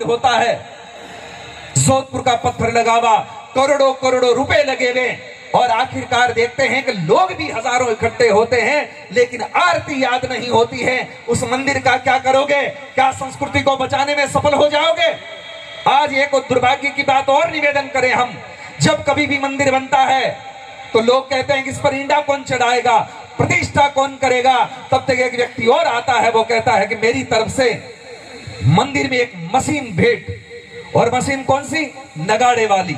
होता है। जोधपुर का पत्थर लगावा, करोड़ों करोड़ों रुपए लगे हुए, और आखिरकार देखते हैं कि लोग भी हजारों इकट्ठे होते हैं, लेकिन आरती याद नहीं होती है। उस मंदिर का क्या करोगे? क्या संस्कृति को बचाने में सफल हो जाओगे? आज एक दुर्भाग्य की बात और निवेदन करें हम, जब कभी भी मंदिर बनता है तो लोग कहते हैं कि इस पर ईंडा कौन चढ़ाएगा, प्रतिष्ठा कौन करेगा। तब तक एक व्यक्ति और आता है, वो कहता है कि मेरी तरफ से मंदिर में एक मशीन भेंट। और मशीन कौन सी? नगाड़े वाली।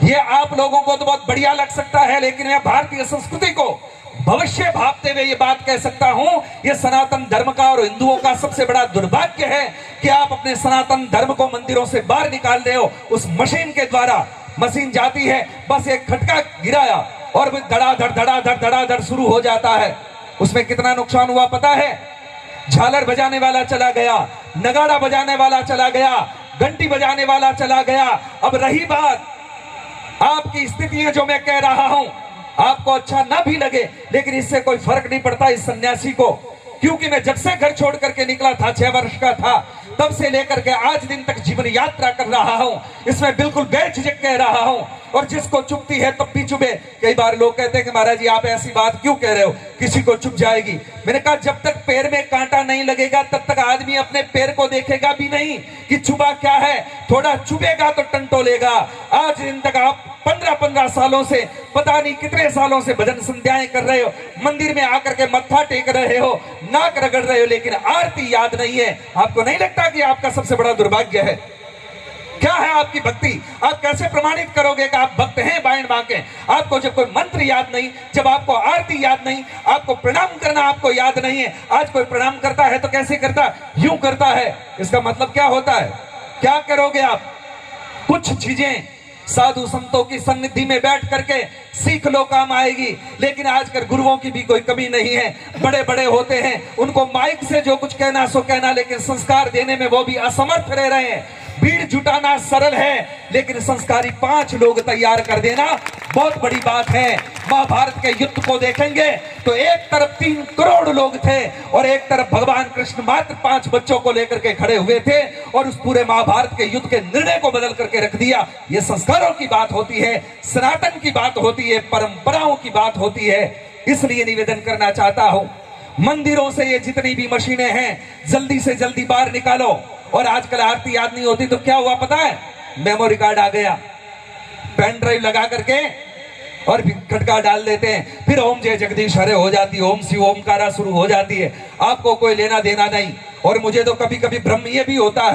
ये आप लोगों को तो बहुत बढ़िया लग सकता है, लेकिन मैं भारतीय संस्कृति को भविष्य भापते हुए ये बात कह सकता हूं, ये सनातन धर्म का और हिंदुओं का सबसे बड़ा दुर्भाग्य है कि आप अपने सनातन धर्म को मंदिरों से बाहर निकाल रहे हो उस मशीन के द्वारा। मशीन जाती है, बस एक खटका गिराया और धड़ाधड़ धड़ाधड़ धड़ाधड़ शुरू हो जाता है। उसमें कितना नुकसान हुआ पता है? झालर बजाने वाला चला गया, नगाड़ा बजाने वाला चला गया, घंटी बजाने वाला चला गया। अब रही बात आपकी स्थितियां, जो मैं कह रहा हूं आपको अच्छा ना भी लगे, लेकिन इससे कोई फर्क नहीं पड़ता इस सन्यासी को, क्योंकि मैं जब से घर छोड़ करके निकला था, 6 वर्ष का था, तब से लेकर के आज दिन तक जीवन यात्रा कर रहा हूं। इसमें बिल्कुल बेझिझक कह रहा हूं, और जिसको चुभती है तब भी चुभे। कई बार लोग कहते हैं कि महाराज जी आप ऐसी बात क्यों कह रहे हो, किसी को चुभ जाएगी। मैंने कहा जब तक पैर में कांटा नहीं लगेगा तब तक आदमी अपने पैर को देखेगा भी नहीं कि चुभा क्या है। थोड़ा चुभेगा तो टंटोलेगा। आज दिन तक आप 15-15 सालों से, पता नहीं कितने सालों से भजन संध्याएं कर रहे हो, मंदिर में आकर के मत्था टेक रहे हो, नाक रगड़ रहे हो, लेकिन आरती याद नहीं है। आपको नहीं लगता कि आपका सबसे बड़ा दुर्भाग्य है? क्या है आपकी भक्ति? आप कैसे प्रमाणित करोगे कि आप भक्त हैं बाएं बांके? आपको जब कोई मंत्र याद नहीं, जब आपको आरती याद नहीं, आपको प्रणाम करना आपको याद नहीं है। आज कोई प्रणाम करता है तो कैसे करता? यूं करता है। इसका मतलब क्या होता है? क्या करोगे आप? कुछ चीजें साधु संतों की सन्निधि में बैठ करके सीख लो, काम आएगी। लेकिन आजकल गुरुओं की भी कोई कमी नहीं है। बड़े बड़े होते हैं, उनको माइक से जो कुछ कहना सो कहना, लेकिन संस्कार देने में वो भी असमर्थ रह रहे हैं। भीड़ जुटाना सरल है, लेकिन संस्कारी 5 लोग तैयार कर देना बहुत बड़ी बात है। महाभारत के युद्ध को देखेंगे तो एक तरफ 3 करोड़ लोग थे और एक तरफ भगवान कृष्ण मात्र 5 बच्चों को लेकर के खड़े हुए थे, और उस पूरे महाभारत के युद्ध के निर्णय को बदल करके रख दिया। ये संस्कारों की बात होती है, सनातन की बात होती है, परंपराओं की बात होती है। इसलिए निवेदन करना चाहता हूं, मंदिरों से ये जितनी भी मशीनें हैं जल्दी से जल्दी बाहर निकालो। और आजकल आरती याद नहीं होती तो क्या हुआ पता है? मेमोरी कार्ड आ गया, पेन ड्राइव लगा करके और खटका डाल देते हैं, फिर ओम जय जगदीश हरे हो जाती है, ओम शिव ओमकारा शुरू हो जाती है। आपको कोई लेना देना नहीं। और मुझे तो कभी कभी भ्रम ये भी होता है